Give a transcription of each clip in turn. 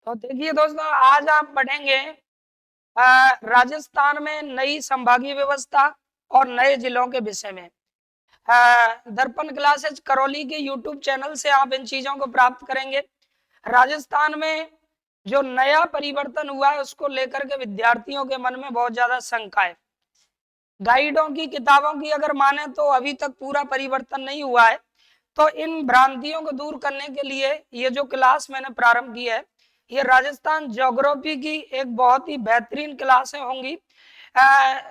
तो देखिए दोस्तों, आज आप पढ़ेंगे राजस्थान में नई संभागीय व्यवस्था और नए जिलों के विषय में। दर्पण क्लासेज करौली के यूट्यूब चैनल से आप इन चीजों को प्राप्त करेंगे। राजस्थान में जो नया परिवर्तन हुआ है उसको लेकर के विद्यार्थियों के मन में बहुत ज्यादा शंका है। गाइडों की किताबों की अगर माने तो अभी तक पूरा परिवर्तन नहीं हुआ है। तो इन भ्रांतियों को दूर करने के लिए ये जो क्लास मैंने प्रारंभ की है, ये राजस्थान ज्योग्राफी की एक बहुत ही बेहतरीन क्लासें होंगी।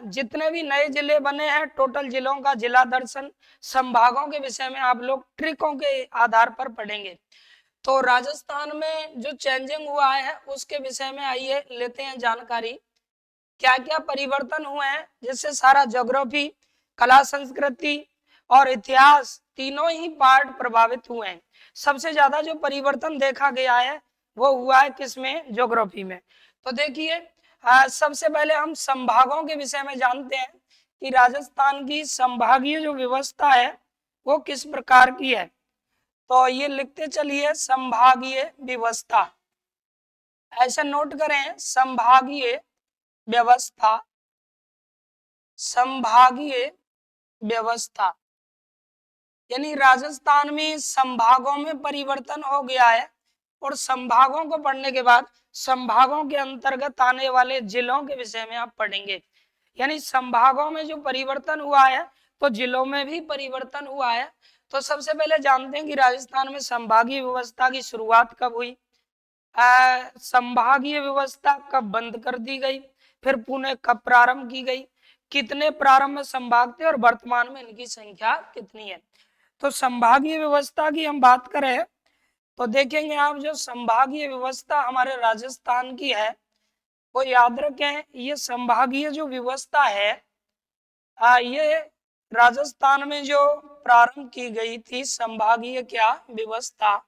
जितने भी नए जिले बने हैं, टोटल जिलों का जिला दर्शन, संभागों के विषय में आप लोग ट्रिकों के आधार पर पढ़ेंगे। तो राजस्थान में जो चेंजिंग हुआ है उसके विषय में आइए लेते हैं जानकारी। क्या क्या परिवर्तन हुए हैं जिससे सारा ज्योग्राफी, कला, संस्कृति और इतिहास तीनों ही पार्ट प्रभावित हुए हैं। सबसे ज्यादा जो परिवर्तन देखा गया है वो हुआ है किसमें? ज्योग्राफी में। तो देखिए, सबसे पहले हम संभागों के विषय में जानते हैं कि राजस्थान की संभागीय जो व्यवस्था है वो किस प्रकार की है। तो ये लिखते चलिए, संभागीय व्यवस्था। ऐसे नोट करें, संभागीय व्यवस्था, संभागीय व्यवस्था। यानी राजस्थान में संभागों में परिवर्तन हो गया है और संभागों को पढ़ने के बाद संभागों के अंतर्गत आने वाले जिलों के विषय में आप पढ़ेंगे। यानी संभागों में जो परिवर्तन हुआ है तो जिलों में भी परिवर्तन हुआ है। तो सबसे पहले जानते हैं कि राजस्थान में संभागीय व्यवस्था की शुरुआत कब हुई, संभागीय व्यवस्था कब बंद कर दी गई, फिर पुनः कब प्रारंभ की गई, कितने प्रारंभ में संभाग थे और वर्तमान में इनकी संख्या कितनी है। तो संभागीय व्यवस्था की हम बात करें तो देखेंगे आप, जो संभागीय व्यवस्था हमारे राजस्थान की है वो याद रखें, ये संभागीय जो व्यवस्था है ये राजस्थान में जो प्रारंभ की गई थी, संभागीय क्या व्यवस्था,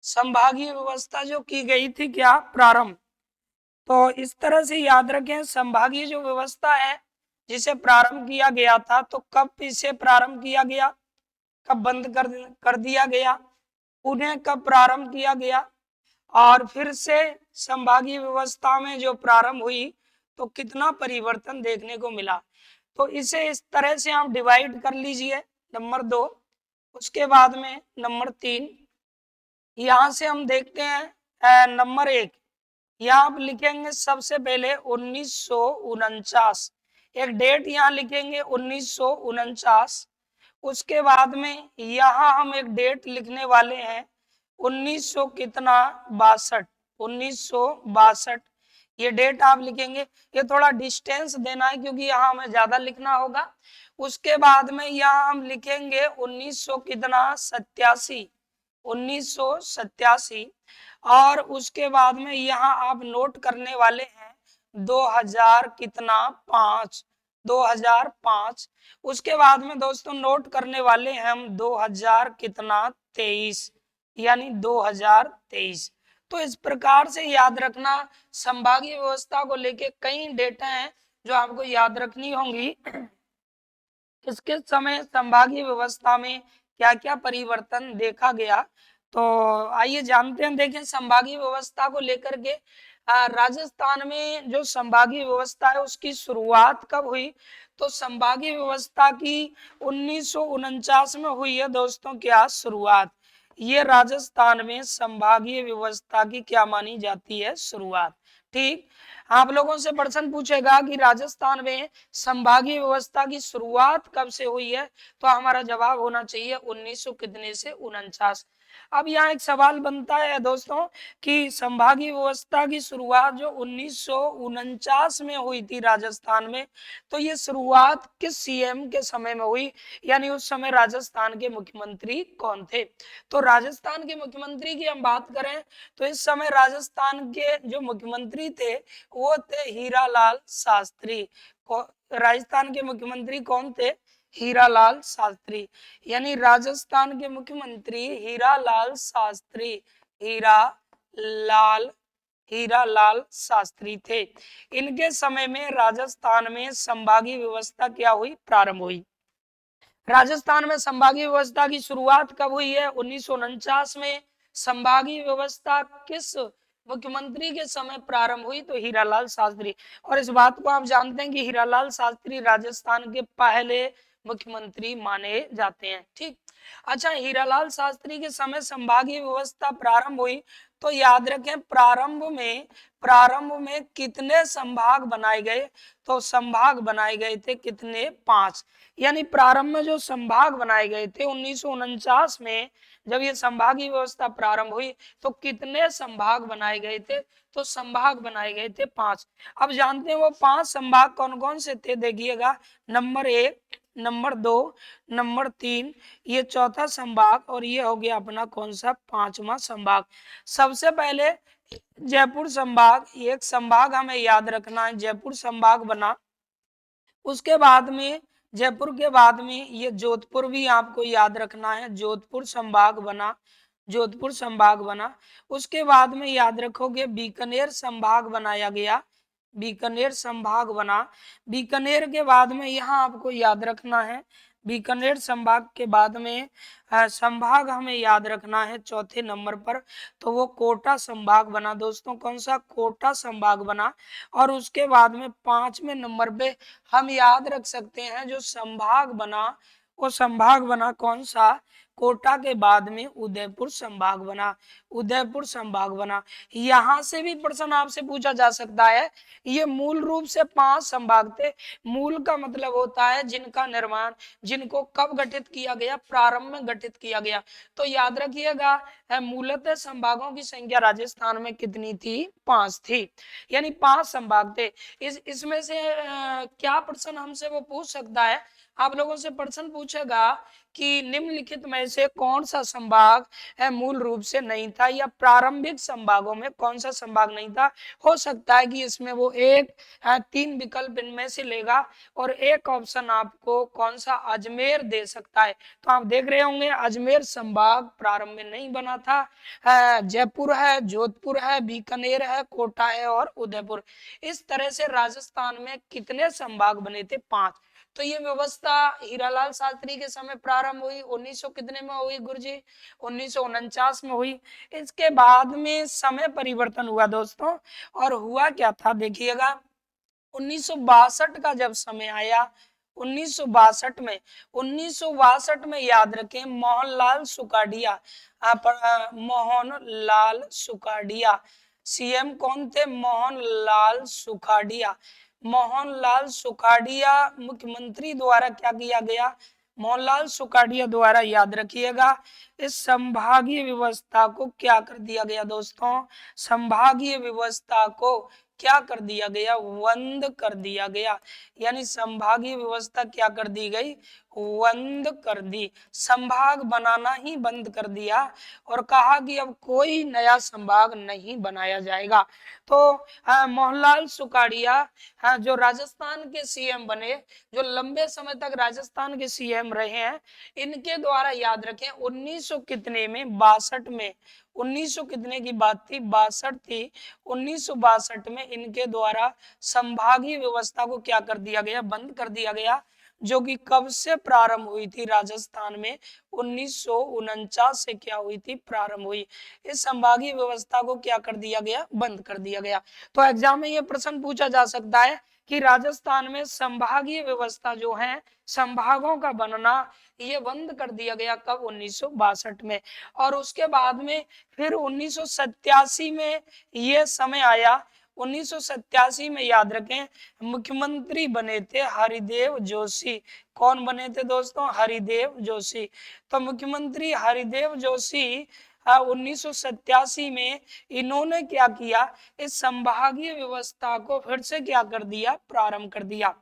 संभागीय व्यवस्था जो की गई थी क्या प्रारंभ। तो इस तरह से याद रखें, संभागीय जो व्यवस्था है जिसे प्रारंभ किया गया था, तो कब इसे प्रारंभ किया गया, कब बंद कर दिया गया, उन्हें कब प्रारंभ किया गया, और फिर से संभागीय व्यवस्था में जो प्रारंभ हुई तो कितना परिवर्तन देखने को मिला। तो इसे इस तरह से आप डिवाइड कर लीजिए, नंबर 2। उसके बाद में नंबर 3, यहां से हम देखते हैं नंबर 1, यहाँ आप लिखेंगे सबसे पहले 1949, एक डेट यहाँ लिखेंगे 1949। उसके बाद में यहाँ हम एक डेट लिखने वाले हैं 1900 कितना 62, 1962, ये डेट आप लिखेंगे। ये थोड़ा डिस्टेंस देना है क्योंकि यहाँ हमें ज्यादा लिखना होगा। उसके बाद में यहाँ हम लिखेंगे 1900 कितना 87, 1987। और उसके बाद में यहाँ आप नोट करने वाले हैं 2000 कितना 5, 2005। उसके बाद में दोस्तों नोट करने वाले हैं हम 2000 कितना 23, यानी 2023। तो इस प्रकार से याद रखना, संभागीय व्यवस्था को लेके कई डेटा हैं जो आपको याद रखनी होंगी। इसके समय संभागीय व्यवस्था में क्या क्या परिवर्तन देखा गया, तो आइए जानते हैं। देखें, संभागीय व्यवस्था को लेकर के राजस्थान में जो संभागीय व्यवस्था है उसकी शुरुआत कब हुई। तो संभागीय व्यवस्था की 1949 में हुई है दोस्तों क्या शुरुआत। ये राजस्थान में संभागीय व्यवस्था की क्या मानी जाती है शुरुआत। ठीक, आप लोगों से प्रश्न पूछेगा कि राजस्थान में संभागीय व्यवस्था की शुरुआत कब से हुई है, तो हमारा जवाब होना चाहिए 1900 कितने से 49। अब यहाँ एक सवाल बनता है दोस्तों कि संभागीय व्यवस्था की शुरुआत जो 1949 में हुई थी राजस्थान में, तो ये शुरुआत किस सीएम के समय में हुई, यानी उस समय राजस्थान के मुख्यमंत्री कौन थे। तो राजस्थान के मुख्यमंत्री की हम बात करें तो इस समय राजस्थान के जो मुख्यमंत्री थे वो थे हीरालाल शास्त्री। राजस्थान के मुख्यमंत्री कौन थे? हीरालाल शास्त्री। यानी राजस्थान के मुख्यमंत्री हीरालाल शास्त्री, हीरालाल शास्त्री थे। इनके समय में राजस्थान में संभागीय व्यवस्था क्या हुई, प्रारंभ हुई। राजस्थान में संभागीय व्यवस्था की शुरुआत कब हुई है? 1949 में। संभागीय व्यवस्था किस मुख्यमंत्री के समय प्रारंभ हुई? तो हीरालाल शास्त्री। और इस बात को आप जानते हैं कि हीरालाल शास्त्री राजस्थान के पहले मुख्यमंत्री माने जाते हैं। ठीक। अच्छा, हीरालाल शास्त्री के समय संभागीय व्यवस्था प्रारंभ हुई, तो याद रखें प्रारंभ में कितने संभाग बनाए गए? तो संभाग बनाए गए थे कितने? 5। यानी प्रारंभ में जो संभाग बनाए गए थे 1949 में जब ये संभागीय व्यवस्था प्रारंभ हुई तो कितने संभाग बनाए गए थे? तो संभाग बनाए गए थे 5। अब जानते हैं वो 5 संभाग कौन कौन से थे? देखिएगा, नंबर 1, नंबर 2, नंबर 3, ये चौथा संभाग, और ये हो गया अपना कौन सा? 5वां संभाग। सबसे पहले जयपुर संभाग, एक संभाग हमें याद रखना है, जयपुर संभाग बना। उसके बाद में जयपुर के बाद में ये जोधपुर भी आपको याद रखना है, जोधपुर संभाग बना, जोधपुर संभाग बना। उसके बाद में याद रखोगे बीकानेर संभाग बनाया गया, बीकानेर संभाग बना। बीकानेर के बाद में यहाँ आपको याद रखना है, बीकानेर संभाग के बाद में संभाग हमें याद रखना है चौथे नंबर पर, तो वो कोटा संभाग बना दोस्तों। कौन सा? कोटा संभाग बना। और उसके बाद में 5वें नंबर पे हम याद रख सकते हैं जो संभाग बना, वो संभाग बना कौन सा? कोटा के बाद में उदयपुर संभाग बना, उदयपुर संभाग बना। यहां से भी प्रश्न आपसे पूछा जा सकता है। ये मूल रूप से 5 संभाग थे। मूल का मतलब होता है जिनका निर्माण, जिनको कब गठित किया गया? प्रारंभ में गठित किया गया। तो याद रखिएगा, मूलतः संभागों की संख्या राजस्थान में कितनी थी? 5 थी, यानी 5 संभाग थे। इसमें से क्या प्रश्न हमसे वो पूछ सकता है? आप लोगों से प्रश्न पूछेगा कि निम्नलिखित में से कौन सा संभाग मूल रूप से नहीं था, या प्रारंभिक संभागों में कौन सा संभाग नहीं था। हो सकता है कि इसमें वो 3 विकल्प इनमें से लेगा और एक ऑप्शन आपको कौन सा? अजमेर दे सकता है। तो आप देख रहे होंगे अजमेर संभाग प्रारंभ में नहीं बना था। जयपुर है, जोधपुर है, बीकानेर है, कोटा है और उदयपुर। इस तरह से राजस्थान में कितने संभाग बने थे? 5। तो ये व्यवस्था हीरालाल शास्त्री के समय प्रारंभ हुई, 1900 कितने में हुई गुरुजी? 1949 में हुई। इसके बाद में समय परिवर्तन हुआ दोस्तों, और हुआ क्या था देखिएगा, 1962 का जब समय आया, 1962 में याद रखें मोहनलाल सुखाड़िया, मोहनलाल सुखाड़िया सीएम कौन थे? मोहनलाल सुखाड़िया। मोहनलाल सुखाड़िया मुख्यमंत्री द्वारा क्या किया गया? मोहनलाल सुखाड़िया द्वारा याद रखिएगा इस संभागीय व्यवस्था को क्या कर दिया गया दोस्तों? संभागीय व्यवस्था को क्या कर दिया गया? बंद कर दिया गया। यानी संभागीय व्यवस्था क्या कर दी गई? बंद कर दी। संभाग बनाना ही बंद कर दिया और कहा कि अब कोई नया संभाग नहीं बनाया जाएगा। तो मोहनलाल सुखाड़िया जो राजस्थान के सीएम बने, जो लंबे समय तक राजस्थान के सीएम रहे हैं, इनके द्वारा याद रखें 1900 कितने में? 62 में। 1900 कितने की बात थी? 62 थी। 1962 में इनके द्वारा संभागीय व्यवस्था को क्या कर दिया गया? बंद कर दिया गया, जो कि कब से प्रारंभ हुई थी? राजस्थान में 1949 से क्या हुई थी? प्रारंभ हुई। इस संभागीय व्यवस्था को क्या कर दिया गया? बंद कर दिया गया। तो एग्जाम में यह प्रश्न पूछा जा सकता है कि राजस्थान में संभागीय व्यवस्था जो है, संभागों का बनना, ये बंद कर दिया गया कब? 1962 में। और उसके बाद में फिर 1987 में ये समय आया। 1987 में याद रखें मुख्यमंत्री बने थे हरिदेव जोशी। कौन बने थे दोस्तों? हरिदेव जोशी। तो मुख्यमंत्री हरिदेव जोशी 1987 में इन्होंने क्या किया? इस संभागीय व्यवस्था को फिर से क्या कर दिया? प्रारंभ कर दिया।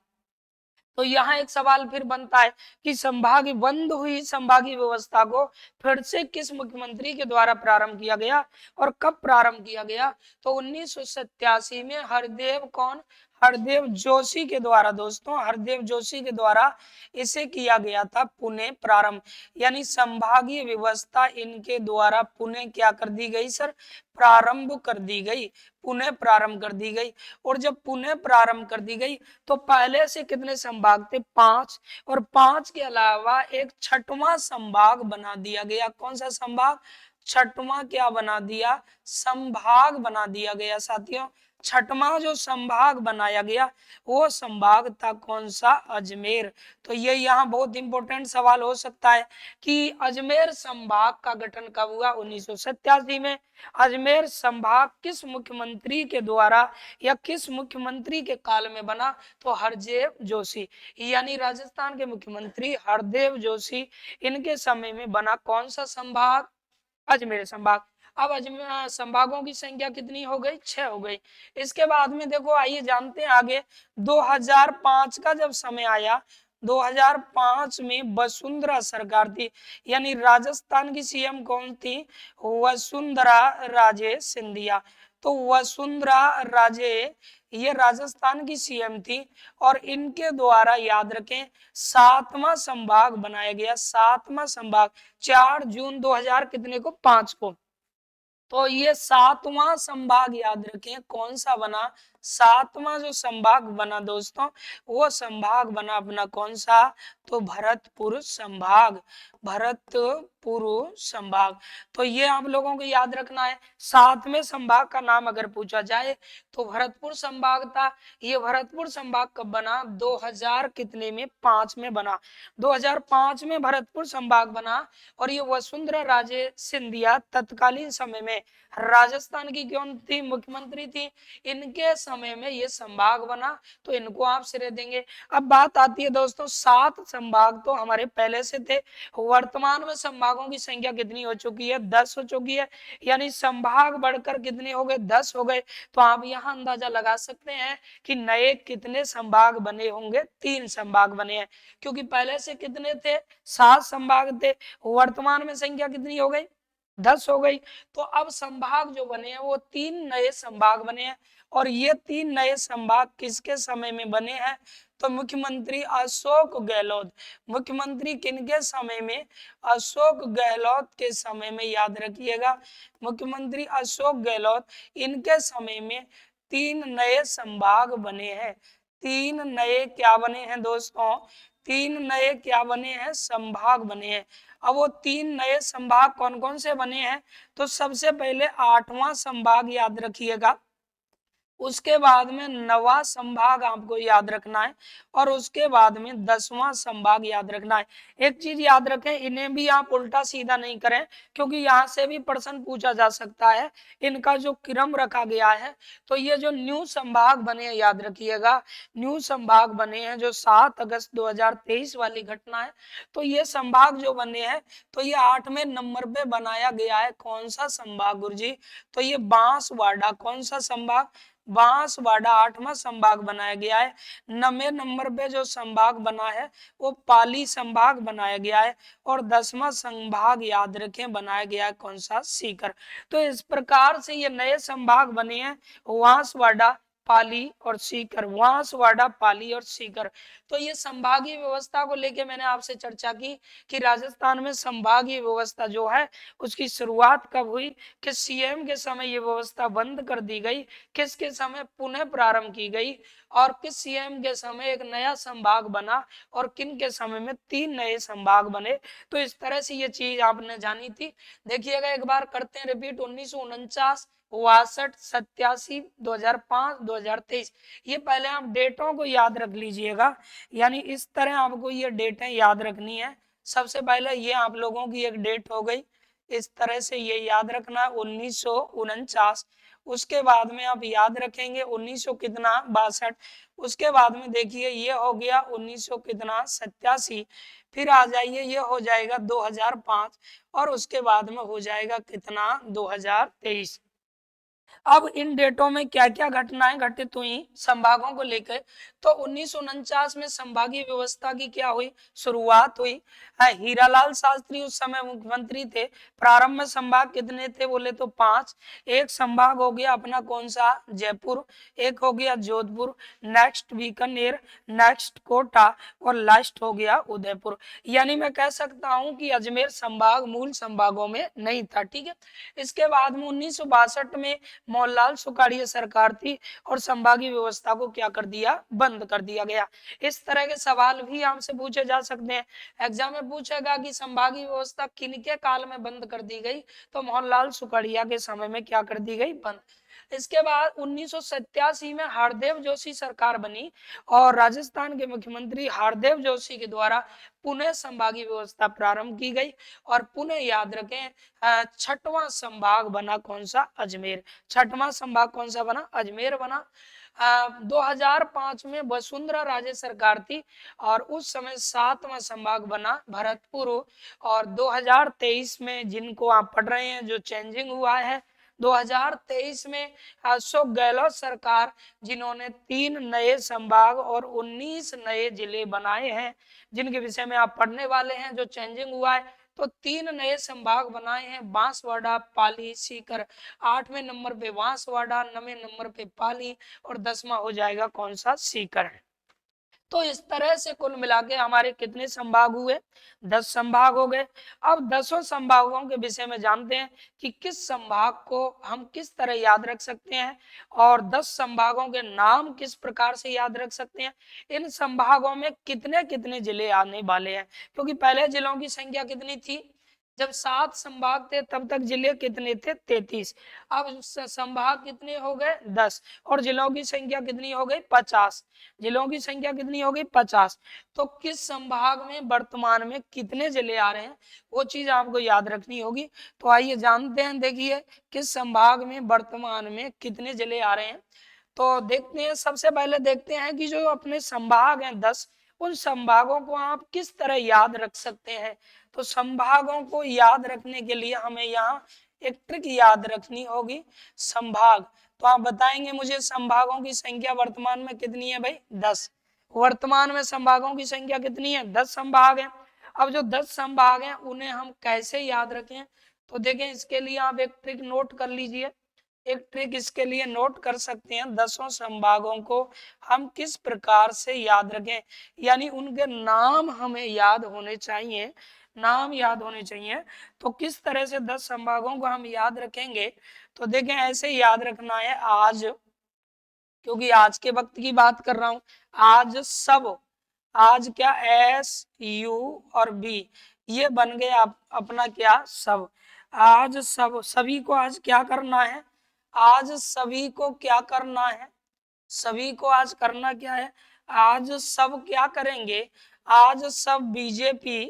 तो यहाँ एक सवाल फिर बनता है कि संभागीय बंद हुई संभागीय व्यवस्था को फिर से किस मुख्यमंत्री के द्वारा प्रारंभ किया गया और कब प्रारंभ किया गया? तो 1987 में हरदेव कौन? हरदेव जोशी के द्वारा दोस्तों, हरदेव जोशी के द्वारा इसे किया गया था पुनः प्रारंभ। यानी संभागीय व्यवस्था इनके द्वारा पुनः क्या कर दी गई सर? प्रारंभ कर दी गई, पुनः प्रारंभ कर दी गई। और जब पुनः प्रारंभ कर दी गई तो पहले से कितने संभाग थे? 5। और 5 के अलावा एक 6वां संभाग बना दिया गया। कौन सा संभाग? छठवां क्या बना दिया, संभाग बना दिया गया साथियों। छठवां जो संभाग बनाया गया वो संभाग था कौन सा, अजमेर। तो ये यहाँ बहुत इंपॉर्टेंट सवाल हो सकता है कि अजमेर संभाग का गठन कब हुआ, 1987 में। अजमेर संभाग किस मुख्यमंत्री के द्वारा या किस मुख्यमंत्री के काल में बना, तो हरदेव जोशी, यानी राजस्थान के मुख्यमंत्री हरदेव जोशी, इनके समय में बना कौन सा संभाग, अजमेर संभाग। अब अजमेर संभागों की संख्या कितनी हो गई, 6 हो गई। इसके बाद में देखो, आइए जानते हैं आगे। 2005 का जब समय आया, 2005 में वसुंधरा सरकार थी, यानी राजस्थान की सीएम कौन थी, वसुंधरा राजे सिंधिया। तो वसुंधरा राजे ये राजस्थान की सीएम थी और इनके द्वारा याद रखें 7वां संभाग बनाया गया, 7वां संभाग 4 जून 2000 कितने को, 5 को। तो ये 7वां संभाग याद रखें कौन सा बना, 7वां जो संभाग बना दोस्तों, वो संभाग बना अपना कौन सा, तो भरतपुर संभाग, भरतपुर संभाग। तो ये आप लोगों को याद रखना है। 7वें संभाग का नाम अगर पूछा जाए तो भरतपुर संभाग था। ये भरतपुर संभाग कब बना, 2000 कितने में, 5 में बना। 2005 में भरतपुर संभाग बना और ये वसुंधरा राजे सिंधिया तत्कालीन समय में राजस्थान की कौन थी, मुख्यमंत्री थी, इनके समय में ये संभाग बना, तो इनको आप श्रेय देंगे। अब बात आती है दोस्तों, 7 संभाग तो हमारे पहले से थे, वर्तमान में संभागों की संख्या कितनी हो चुकी है, 10 हो चुकी है, यानी संभाग बढ़कर कितने हो गए, 10 हो गए। तो आप यहाँ अंदाजा लगा सकते हैं कि नए कितने संभाग बने होंगे, 3 संभाग बने हैं, क्योंकि पहले से कितने थे, 7 संभाग थे, वर्तमान में संख्या कितनी हो गई, 10 हो गई। तो अब संभाग जो बने हैं वो 3 नए संभाग बने हैं और ये 3 नए संभाग किसके समय में बने हैं, तो मुख्यमंत्री अशोक गहलोत, मुख्यमंत्री किनके समय में, अशोक गहलोत के समय में, याद रखिएगा मुख्यमंत्री अशोक गहलोत, इनके समय में 3 नए संभाग बने हैं। 3 नए क्या बने हैं दोस्तों, 3 नए क्या बने हैं, संभाग बने हैं। अब वो 3 नए संभाग कौन कौन से बने हैं, तो सबसे पहले 8वां संभाग याद रखिएगा, उसके बाद में 9वां संभाग आपको याद रखना है और उसके बाद में 10वां संभाग याद रखना है। एक चीज याद रखें, इन्हें भी आप उल्टा सीधा नहीं करें, क्योंकि यहाँ से भी प्रश्न पूछा जा सकता है। इनका जो क्रम रखा गया है, तो ये जो न्यू संभाग बने हैं, याद रखिएगा न्यू संभाग बने हैं, जो 7 अगस्त 2023 वाली घटना है, तो ये संभाग जो बने हैं, तो ये 8वें नंबर पे बनाया गया है। कौन सा संभाग गुरुजी, तो ये बांसवाड़ा, कौन सा संभाग, बांसवाड़ा 8वां संभाग बनाया गया है। 9वें नंबर पे जो संभाग बना है वो पाली संभाग बनाया गया है और 10वां संभाग याद रखें बनाया गया है कौन सा, सीकर। तो इस प्रकार से ये नए संभाग बने हैं, बांसवाड़ा, पाली और सीकर, बांसवाड़ा, पाली और सीकर। तो ये संभागीय व्यवस्था को लेके मैंने आपसे चर्चा की कि राजस्थान में संभागीय व्यवस्था जो है उसकी शुरुआत कब हुई, कि सीएम के समय ये व्यवस्था बंद कर दी गई, किसके समय पुनः प्रारंभ की गई, और किस सीएम के समय एक नया संभाग बना और किन के समय में 3 नए संभाग बने। तो इस तरह से ये चीज आपने जानी थी। देखिएगा एक बार करते हैं रिपीट, 1949, 62, 87, 2005, 2023, ये पहले आप डेटों को याद रख लीजिएगा, यानी इस तरह आपको ये डेटें याद रखनी है। सबसे पहले ये आप लोगों की एक डेट हो गई, इस तरह से ये याद रखना 1949। उसके बाद में आप याद रखेंगे 1900 कितना 62। उसके बाद में देखिए ये हो गया 1900 कितना 87। फिर आ जाइए ये हो जाएगा 2005 और उसके बाद में हो जाएगा कितना 2023। अब इन डेटों में क्या क्या घटनाएं घटित हुई संभागों को लेकर, तो 1949 में संभागीय व्यवस्था की क्या हुई, शुरुआत हुई। हीरालाल शास्त्री उस समय मुख्यमंत्री थे। प्रारंभ में संभाग कितने थे, बोले तो 5। एक संभाग हो गया अपना कौन सा, जयपुर, एक हो गया जोधपुर, नेक्स्ट बीकानेर, नेक्स्ट कोटा और लास्ट हो गया उदयपुर। यानी मैं कह सकता हूं कि अजमेर संभाग मूल संभागों में नहीं था। ठीक है, इसके बाद में 1962 में मोहनलाल सुखाड़िया सरकार थी और संभागीय व्यवस्था को क्या कर दिया, बंद कर दिया गया। इस तरह के सवाल भी हमसे पूछे जा सकते हैं। एग्जाम में पूछेगा कि संभागीय व्यवस्था किनके काल में बंद कर दी गई, तो मोहनलाल सुखाड़िया के समय में क्या कर दी गई, बंद। इसके बाद 1987 में हरदेव जोशी सरकार बनी और राजस्थान के मुख्यमंत्री हरदेव जोशी के द्वारा पुनः संभागीय व्यवस्था प्रारंभ की गई और पुनः याद रखें छठवां संभाग बना कौन सा, अजमेर। छठवां संभाग कौन सा बना, अजमेर बना। 2005 में वसुंधरा राजे सरकार थी और उस समय 7वां संभाग बना भरतपुर। और 2023 में जिनको आप पढ़ रहे हैं जो चेंजिंग हुआ है, 2023 में अशोक गहलोत सरकार जिन्होंने 3 नए संभाग और 19 नए जिले बनाए हैं, जिनके विषय में आप पढ़ने वाले हैं, जो चेंजिंग हुआ है, तो 3 नए संभाग बनाए हैं, बांसवाड़ा, पाली, सीकर। 8वें नंबर पे बांसवाड़ा, 9वें नंबर पे पाली और 10वां हो जाएगा कौन सा, सीकर। तो इस तरह से कुल मिला के हमारे कितने संभाग हुए, 10 संभाग हो गए। अब 10 संभागों के विषय में जानते हैं कि किस संभाग को हम किस तरह याद रख सकते हैं और 10 संभागों के नाम किस प्रकार से याद रख सकते हैं। इन संभागों में कितने कितने जिले आने वाले हैं, क्योंकि पहले जिलों की संख्या कितनी थी, जब 7 संभाग थे तब तक जिले कितने थे, 33। अब संभाग कितने हो गए, 10 और जिलों की संख्या कितनी हो गई, 50। जिलों की संख्या कितनी हो गई, 50। तो किस संभाग में वर्तमान में कितने जिले आ रहे हैं, वो चीज आपको याद रखनी होगी। तो आइए जानते हैं, देखिए किस संभाग में वर्तमान में कितने जिले आ रहे हैं। तो देखते हैं, सबसे पहले देखते हैं कि जो अपने संभाग हैं 10, उन संभागों को आप किस तरह याद रख सकते हैं। तो संभागों को याद रखने के लिए हमें यहाँ एक ट्रिक याद रखनी होगी, संभाग। तो आप बताएंगे मुझे संभागों की संख्या वर्तमान में कितनी है भाई, 10। वर्तमान में संभागों की संख्या कितनी है, 10 संभाग है। अब जो 10 संभाग हैं उन्हें हम कैसे याद रखें, तो देखें इसके लिए आप एक ट्रिक नोट कर लीजिए। एक ट्रिक इसके लिए नोट कर सकते हैं, 10 संभागों को हम किस प्रकार से याद रखें, यानी उनके नाम हमें याद होने चाहिए, नाम याद होने चाहिए। तो किस तरह से 10 संभागों को हम याद रखेंगे, तो देखें ऐसे याद रखना है। आज, क्योंकि आज के वक्त की बात कर रहा हूं, आज सब, आज क्या, एस यू और बी, ये बन गया अपना क्या, सब। आज सब, सभी को आज क्या करना है, आज सभी को क्या करना है, सभी को आज करना क्या है, आज सब क्या करेंगे, आज सब बीजेपी,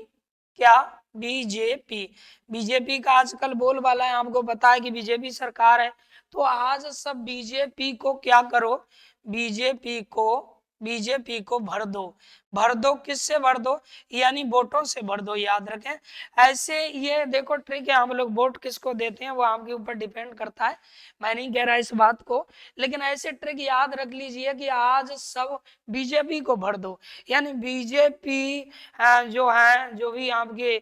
क्या, बीजेपी। बीजेपी का आजकल बोलबाला है, आपको पता है कि बीजेपी सरकार है। तो आज सब बीजेपी को क्या करो, बीजेपी को भर दो। भर दो, किससे भर दो, यानी वोटों से भर दो, याद रखें। ऐसे ये देखो ट्रिक है, हम लोग वोट किसको देते हैं वो आपके ऊपर डिपेंड करता है, मैं नहीं कह रहा इस बात को, लेकिन ऐसे ट्रिक याद रख लीजिए कि आज सब बीजेपी को भर दो। यानी बीजेपी जो है, जो भी आपके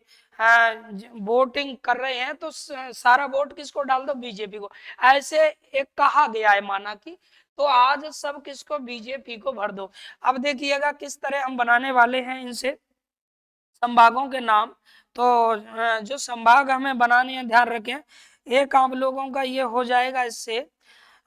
वोटिंग कर रहे हैं, तो सारा वोट किसको डाल दो, बीजेपी को। ऐसे एक कहा गया है, माना कि, तो आज सब किसको, बीजेपी को भर दो। अब देखिएगा किस तरह हम बनाने वाले हैं इनसे संभागों के नाम। तो जो संभाग हमें बनाने हैं, ध्यान रखें, एक आप लोगों का ये हो जाएगा इससे,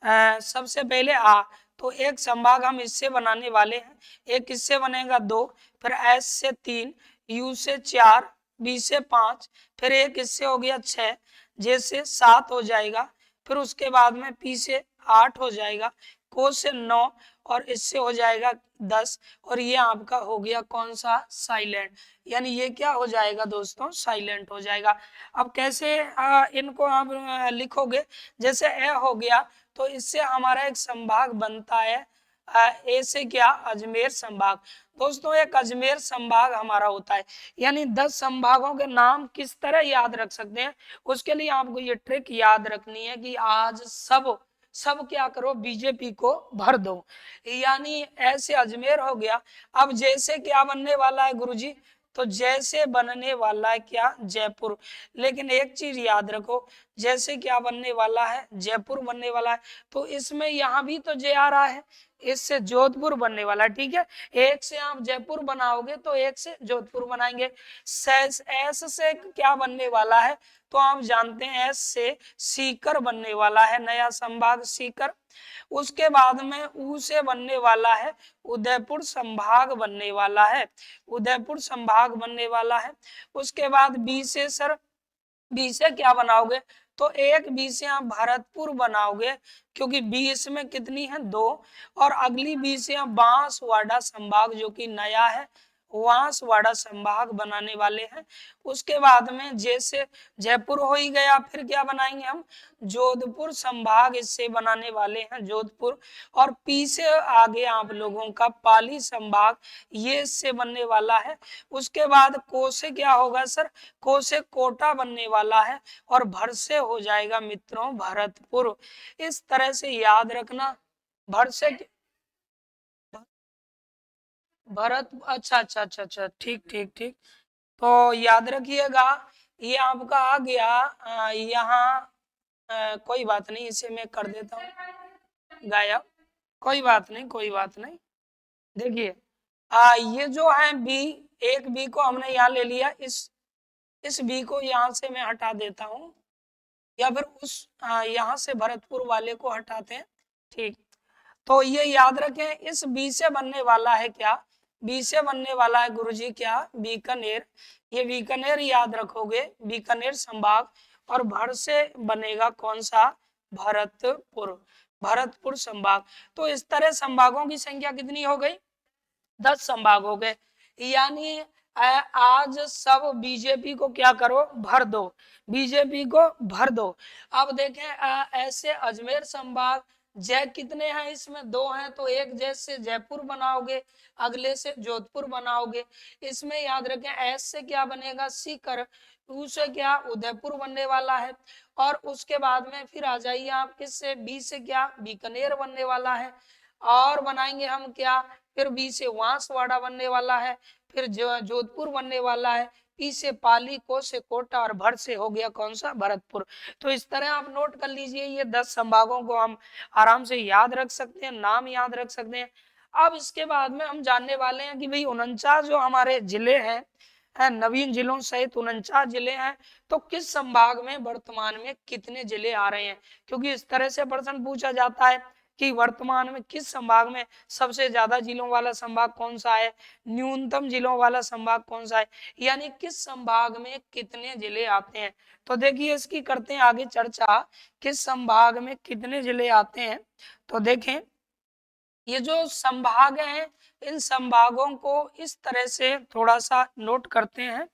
सबसे पहले आ, तो एक संभाग हम इससे बनाने वाले हैं, एक इससे बनेगा 2, फिर एस से 3, यू से 4, बी से 5, फिर एक इससे हो गया 6, जे से 7 हो जाएगा, फिर उसके बाद में पी से 8 हो जाएगा, को से 9 और इससे हो जाएगा 10, और ये आपका हो गया कौन सा, साइलेंट। यानी ये क्या हो जाएगा दोस्तों, साइलेंट हो जाएगा। अब कैसे इनको आप लिखोगे, जैसे ए हो गया, तो इससे हमारा एक संभाग बनता है ए से क्या, अजमेर संभाग। दोस्तों एक अजमेर संभाग हमारा होता है। यानी 10 संभागों के नाम किस तरह याद रख सकते हैं, उसके लिए आपको ये ट्रिक याद रखनी है कि आज सब क्या करो, बीजेपी को भर दो। यानी ऐसे अजमेर हो गया। अब जैसे क्या बनने वाला है गुरुजी, तो जैसे बनने वाला है क्या, जयपुर। लेकिन एक चीज याद रखो, जैसे क्या बनने वाला है, जयपुर बनने वाला है। तो इसमें यहाँ भी तो जे आ रहा है, इससे जोधपुर बनने वाला है। ठीक है, एक से आप जयपुर बनाओगे तो एक से जोधपुर बनाएंगे। एस से क्या बनने वाला है, तो आप जानते हैं एस से सीकर बनने वाला है, नया संभाग सीकर। उसके बाद में ऊ से बनने वाला है उदयपुर संभाग बनने वाला है, उदयपुर संभाग बनने वाला है। उसके बाद बी से सर, बी से क्या बनाओगे, तो एक बी से आप भरतपुर बनाओगे, क्योंकि बी इसमें कितनी है, 2। और अगली बी से आप बांसवाड़ा संभाग, जो कि नया है, बांसवाड़ा संभाग बनाने वाले हैं। उसके बाद में जैसे जयपुर हो ही गया, फिर क्या बनाएंगे हम, जोधपुर संभाग इससे बनाने वाले हैं, जोधपुर। और पी से आगे आप लोगों का पाली संभाग, ये इससे बनने वाला है। उसके बाद को से क्या होगा सर, को से कोटा बनने वाला है, और भर से हो जाएगा मित्रों भरतपुर। इस तरह से याद रखना, भर से भरत, अच्छा अच्छा अच्छा अच्छा, ठीक ठीक ठीक। तो याद रखिएगा, ये आपका आ गया यहाँ, कोई बात नहीं, इसे मैं कर देता हूँ गायब, कोई बात नहीं कोई बात नहीं। देखिए ये जो है बी, एक बी को हमने यहाँ ले लिया, इस बी को यहाँ से मैं हटा देता हूँ, या फिर उस यहाँ से भरतपुर वाले को हटाते हैं। ठीक, तो ये याद रखें, इस बी से बनने वाला है क्या, बी से बनने वाला है गुरुजी क्या, बीकानेर। ये बीकानेर याद रखोगे, बीकानेर संभाग। और भर से बनेगा कौन सा, भरतपुर, भरतपुर संभाग। तो इस तरह संभागों की संख्या कितनी हो गई, 10 संभाग हो गए। यानी आज सब बीजेपी को क्या करो, भर दो, बीजेपी को भर दो। अब देखें ऐसे अजमेर संभाग, जय कितने हैं इसमें, 2 हैं, तो एक जय से जयपुर बनाओगे, अगले से जोधपुर बनाओगे। इसमें याद रखें एस से क्या बनेगा, सीकर, यू से क्या उदयपुर बनने वाला है। और उसके बाद में फिर आ जाइए आप किससे, बी से क्या बीकानेर बनने वाला है। और बनाएंगे हम क्या, फिर बी से बांसवाड़ा बनने वाला है, फिर जोधपुर बनने वाला है, पी से पाली, को से कोटा, और भर से हो गया कौन सा, भरतपुर। तो इस तरह आप नोट कर लीजिए, ये 10 संभागों को हम आराम से याद रख सकते हैं, नाम याद रख सकते हैं। अब इसके बाद में हम जानने वाले हैं कि भाई 49 जो हमारे जिले हैं, नवीन जिलों सहित 49 जिले हैं, तो किस संभाग में वर्तमान में कितने जिले आ रहे हैं। क्योंकि इस तरह से प्रश्न पूछा जाता है कि वर्तमान में किस संभाग में सबसे ज्यादा जिलों वाला संभाग कौन सा है, न्यूनतम जिलों वाला संभाग कौन सा है, यानी किस संभाग में कितने जिले आते हैं। तो देखिए इसकी करते हैं आगे चर्चा, किस संभाग में कितने जिले आते हैं। तो देखें, ये जो संभाग हैं, इन संभागों को इस तरह से थोड़ा सा नोट करते हैं।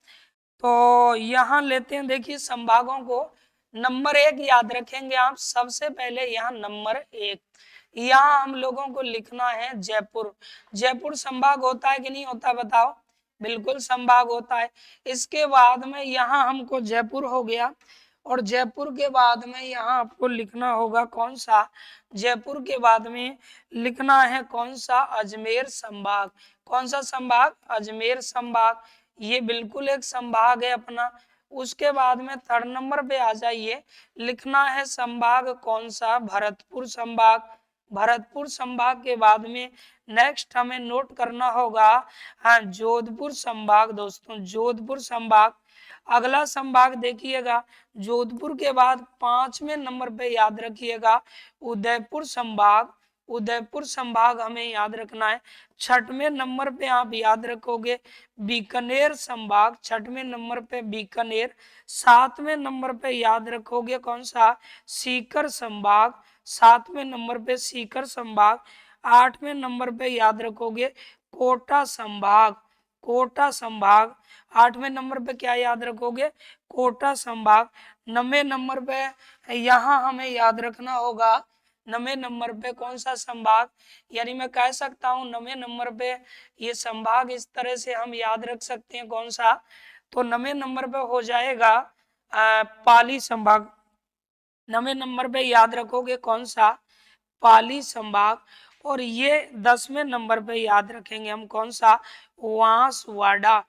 तो यहाँ लेते हैं, देखिए संभागों को, नंबर 1 याद रखेंगे आप सबसे पहले, यहाँ नंबर 1, यहाँ हम लोगों को लिखना है जयपुर। जयपुर संभाग होता है कि नहीं होता, बताओ, बिल्कुल संभाग होता है। इसके बाद में यहाँ हमको जयपुर हो गया, और जयपुर के बाद में यहाँ आपको लिखना होगा कौन सा, जयपुर के बाद में लिखना है कौन सा, अजमेर संभाग। कौन सा संभाग, अजमेर संभाग, ये बिल्कुल एक संभाग है अपना। उसके बाद में 3rd नंबर पे आ जाइए, लिखना है संभाग कौन सा, भरतपुर संभाग। भरतपुर संभाग के बाद में नेक्स्ट हमें नोट करना होगा हाँ जोधपुर संभाग। दोस्तों जोधपुर संभाग अगला संभाग देखिएगा। जोधपुर के बाद 5वें नंबर पे याद रखिएगा उदयपुर संभाग। उदयपुर संभाग हमें याद रखना है। 6वें नंबर पे आप याद रखोगे बीकानेर संभाग। 6वें नंबर पे बीकानेर। 7वें नंबर पे याद रखोगे कौन सा, सीकर संभाग। 7वें नंबर पे सीकर संभाग। 8वें नंबर पे याद रखोगे कोटा संभाग। कोटा संभाग 8वें नंबर पे क्या याद रखोगे, कोटा संभाग। 9वें नंबर पे यहाँ हमें याद रखना होगा 9वें नंबर पे कौन सा संभाग, यानी मैं कह सकता हूँ 9वें नंबर पे ये संभाग इस तरह से हम याद रख सकते हैं कौन सा, तो 9वें नंबर पे हो जाएगा पाली संभाग। 9वें नंबर पे याद रखोगे कौन सा, पाली संभाग। और ये 10वें नंबर पे याद रखेंगे हम कौन सा, बांसवाड़ा।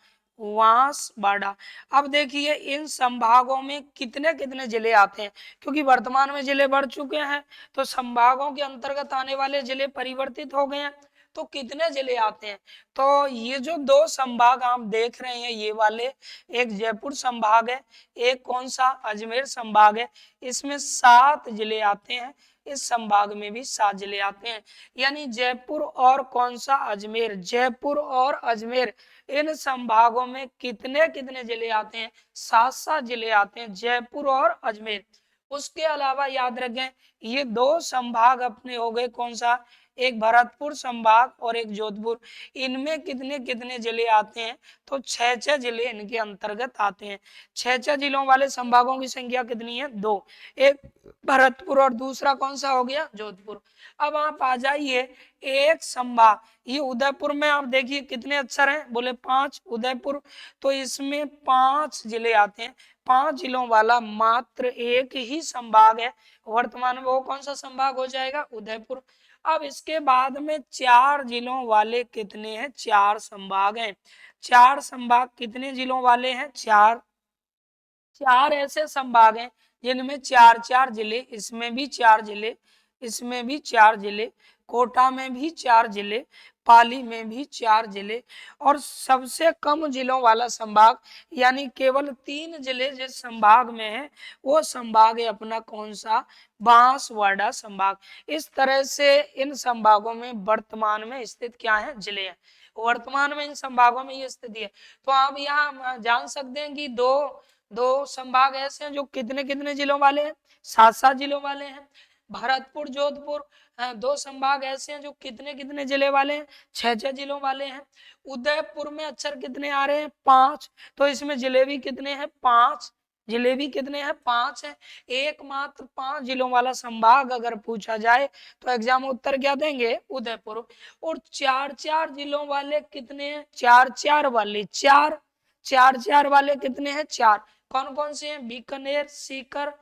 बांसवाड़ा। अब देखिए इन संभागों में कितने कितने जिले आते हैं, क्योंकि वर्तमान में जिले बढ़ चुके हैं तो संभागों के अंतर्गत आने वाले जिले परिवर्तित हो गए हैं। तो कितने जिले आते हैं, तो ये जो दो संभाग आप देख रहे हैं ये वाले, एक जयपुर संभाग है, एक कौन सा अजमेर संभाग है, इसमें 7 जिले आते हैं। इस संभाग में भी 7 जिले आते हैं। यानी जयपुर और कौन सा अजमेर, जयपुर और अजमेर, इन संभागों में कितने कितने जिले आते हैं, 7 जिले आते हैं, जयपुर और अजमेर। उसके अलावा याद रखें ये दो संभाग अपने हो गए कौन सा, एक भरतपुर संभाग और एक जोधपुर। इनमें कितने कितने जिले आते हैं, तो 6 जिले इनके अंतर्गत आते हैं। 6 जिलों वाले संभागों की संख्या कितनी है, 2, एक भरतपुर और दूसरा कौन सा हो गया, जोधपुर। अब आप आ जाइए एक संभाग, ये उदयपुर में आप देखिए कितने अक्षर हैं, बोले 5, उदयपुर, तो इसमें 5 जिले आते हैं। 5 जिलों वाला मात्र एक ही संभाग है वर्तमान में, वो कौन सा संभाग हो जाएगा, उदयपुर। अब इसके बाद में 4 जिलों वाले कितने हैं, 4 संभाग हैं। 4 संभाग कितने जिलों वाले हैं, 4 ऐसे संभाग हैं जिनमें 4 जिले, इसमें भी 4 जिले, इसमें भी 4 जिले, कोटा में भी 4 जिले, पाली में भी 4 जिले, और सबसे कम जिलों वाला संभाग यानी केवल 3 जिले जिस संभाग में है वो संभाग है अपना कौन सा, बांसवाड़ा संभाग। इस तरह से इन संभागों में वर्तमान में स्थित क्या है, जिले हैं। वर्तमान में इन संभागों में ये स्थिति है। तो आप यहाँ जान सकते हैं कि दो दो संभाग ऐसे हैं जो कितने कितने जिलों वाले हैं, 7 जिलों वाले हैं। भरतपुर जोधपुर 2 संभाग ऐसे हैं जो कितने कितने जिले वाले हैं, 6 जिलों वाले हैं। उदयपुर में अक्षर कितने आ रहे हैं, 5, तो इसमें जिले भी कितने हैं, 5, जिले भी कितने हैं, 5 है। एकमात्र 5 जिलों वाला संभाग अगर पूछा जाए तो एग्जाम उत्तर क्या देंगे, उदयपुर। और 4 जिलों वाले कितने हैं, 4 वाले, 4 वाले कितने हैं, 4। कौन कौन से हैं, बीकानेर, सीकर,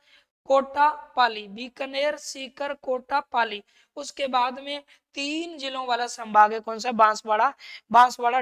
कोटा, पाली, बीकानेर, सीकर, कोटा, पाली। उसके बाद में 3 जिलों वाला संभाग है कौन सा, बांसवाड़ा।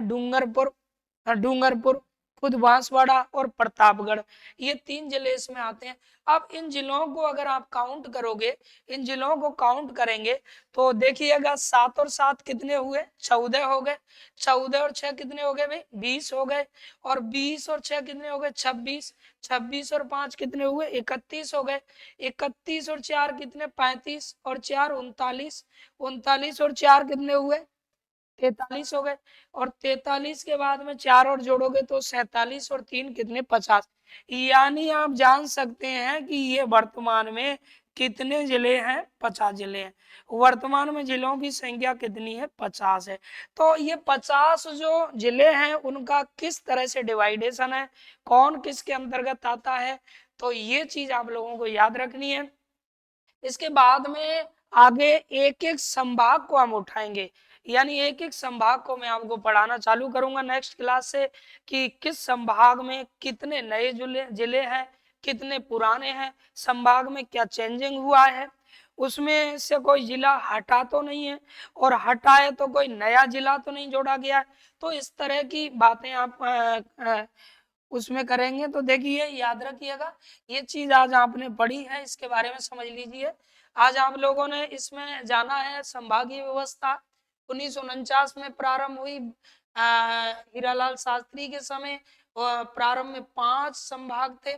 डूंगरपुर खुद बांसवाड़ा और प्रतापगढ़, ये 3 जिले इसमें आते हैं। अब इन जिलों को अगर आप काउंट करोगे, इन जिलों को काउंट करेंगे तो देखिएगा 7 और 7 कितने हुए, 14 हो गए। 14 और 6 कितने हो गए भाई, 20 हो गए। और 20 और 6 कितने हो गए, 26। 26 और 5 कितने हुए, 31 हो गए। 31 और 4 कितने, 35, और 4 39। 39 और 4 कितने हुए, 43 हो गए। और 43 के बाद में 4 और जोड़ोगे तो 47, और 3 कितने, 50। यानी आप जान सकते हैं कि ये वर्तमान में कितने जिले हैं, 50 जिले हैं। वर्तमान में जिलों की संख्या कितनी है, 50 है। तो ये 50 जो जिले हैं उनका किस तरह से डिवाइडेशन है, कौन किसके अंतर्गत आता है, तो ये चीज आप लोगों को याद रखनी है। इसके बाद में आगे एक एक संभाग को हम उठाएंगे, यानी एक एक संभाग को मैं आपको पढ़ाना चालू करूंगा नेक्स्ट क्लास से कि किस संभाग में कितने नए जिले जिले हैं, कितने पुराने हैं, संभाग में क्या चेंजिंग हुआ है, उसमें से कोई जिला हटा तो नहीं है, और हटाए तो कोई नया जिला तो नहीं जोड़ा गया है। तो इस तरह की बातें आप उसमें करेंगे। तो देखिए याद रखिएगा ये चीज आज आपने पढ़ी है, इसके बारे में समझ लीजिए। आज आप लोगों ने इसमें जाना है संभागीय व्यवस्था 1949 में प्रारंभ हुई, हीरालाल शास्त्री के समय प्रारंभ में 5 संभाग थे।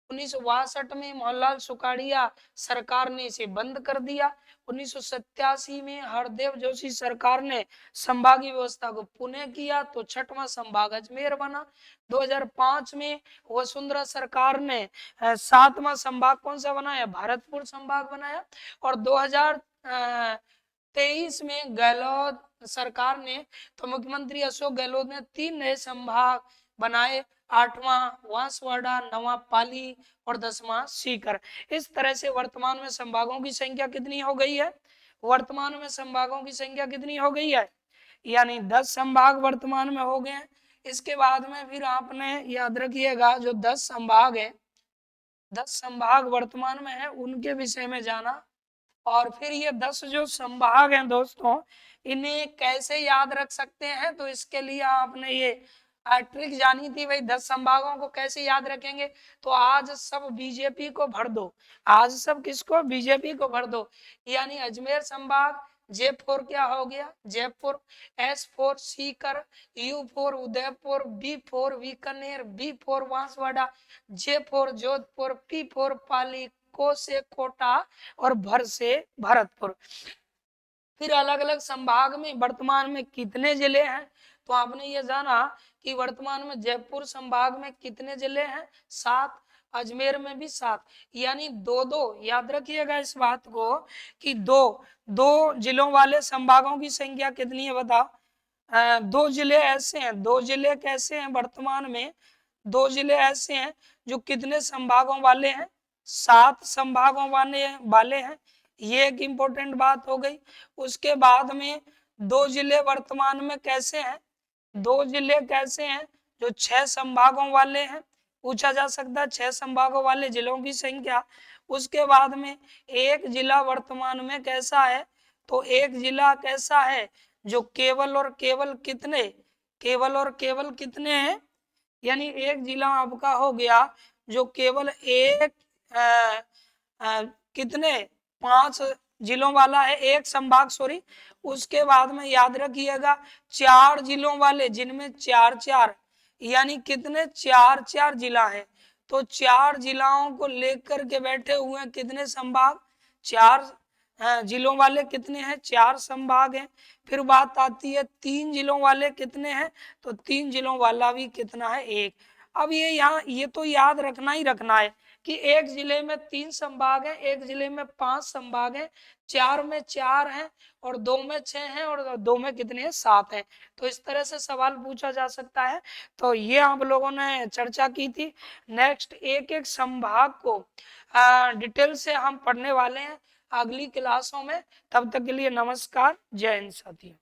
1962 में मोहनलाल सुखाड़िया सरकार ने इसे बंद कर दिया। 1987 में हरदेव जोशी सरकार ने संभागीय व्यवस्था को पुनः किया तो 6वां संभाग अजमेर बना। 2005 में वसुंधरा सरकार ने 7वां संभाग कौन सा बनाया, भरतपुर संभाग बनाया। और 2023 में गहलोत सरकार ने, तो मुख्यमंत्री अशोक गहलोत ने 3 नए संभाग बनाए, 8वां बांसवाड़ा, 9वां पाली और 10वां सीकर। इस तरह से वर्तमान में संभागों की संख्या कितनी हो गई है, वर्तमान में संभागों की संख्या कितनी हो गई है, यानी 10 संभाग वर्तमान में हो गए हैं। इसके बाद में फिर आपने याद रखिएगा जो 10 संभाग है, 10 संभाग वर्तमान में है उनके विषय में जाना। और फिर ये 10 जो संभाग हैं दोस्तों, इन्हें कैसे याद रख सकते हैं, तो इसके लिए आपने ये ट्रिक जानी थी भाई 10 संभागों को कैसे याद रखेंगे, तो आज सब बीजेपी को भर दो, आज सब किसको, बीजेपी को भर दो। यानी अजमेर संभाग, J4 क्या हो गया, Jaipur, S4 Sikar, U4 Udaipur, B4 Bikaner, B4 Banswara, J4 Jodhpur, P4 पाली, को से कोटा और भर से भरतपुर। फिर अलग अलग संभाग में वर्तमान में कितने जिले हैं, तो आपने ये जाना कि वर्तमान में जयपुर संभाग में कितने जिले हैं, 7, अजमेर में भी 7, यानी 2-2, याद रखिएगा इस बात को कि 2-2 जिलों वाले संभागों की संख्या कितनी है बताओ। 2 जिले ऐसे हैं, 2 जिले कैसे हैं वर्तमान में, 2 जिले ऐसे हैं जो कितने संभागों वाले हैं, 7 संभागों वाले हैं, ये एक इम्पोर्टेंट बात हो गई। उसके बाद में 2 जिले वर्तमान में कैसे हैं, 2 जिले कैसे हैं जो 6 संभागों वाले हैं, पूछा जा सकता है 6 संभागों वाले जिलों की संख्या। उसके बाद में एक जिला वर्तमान में कैसा है, तो एक जिला कैसा है जो केवल और केवल कितने, केवल और केवल कितने हैं, यानी एक जिला आपका हो गया जो केवल एक कितने 5 जिलों वाला है, एक संभाग सॉरी। उसके बाद में याद रखिएगा 4 जिलों वाले जिनमें 4-4, यानी कितने 4-4 जिला है, तो 4 जिलाओं को लेकर के बैठे हुए हैं कितने संभाग, 4 जिलों वाले कितने हैं, 4 संभाग हैं। फिर बात आती है 3 जिलों वाले कितने हैं, तो 3 जिलों वाला भी कितना है, 1। अब ये यहाँ ये तो याद रखना ही रखना है कि एक जिले में 3 संभाग हैं, एक जिले में 5 संभाग हैं, 4 में 4 हैं और 2 में 6 हैं और 2 में कितने हैं, 7 हैं। तो इस तरह से सवाल पूछा जा सकता है। तो ये आप लोगों ने चर्चा की थी। नेक्स्ट एक एक संभाग को डिटेल से हम पढ़ने वाले हैं अगली क्लासों में। तब तक के लिए नमस्कार, जय हिंद साथियों।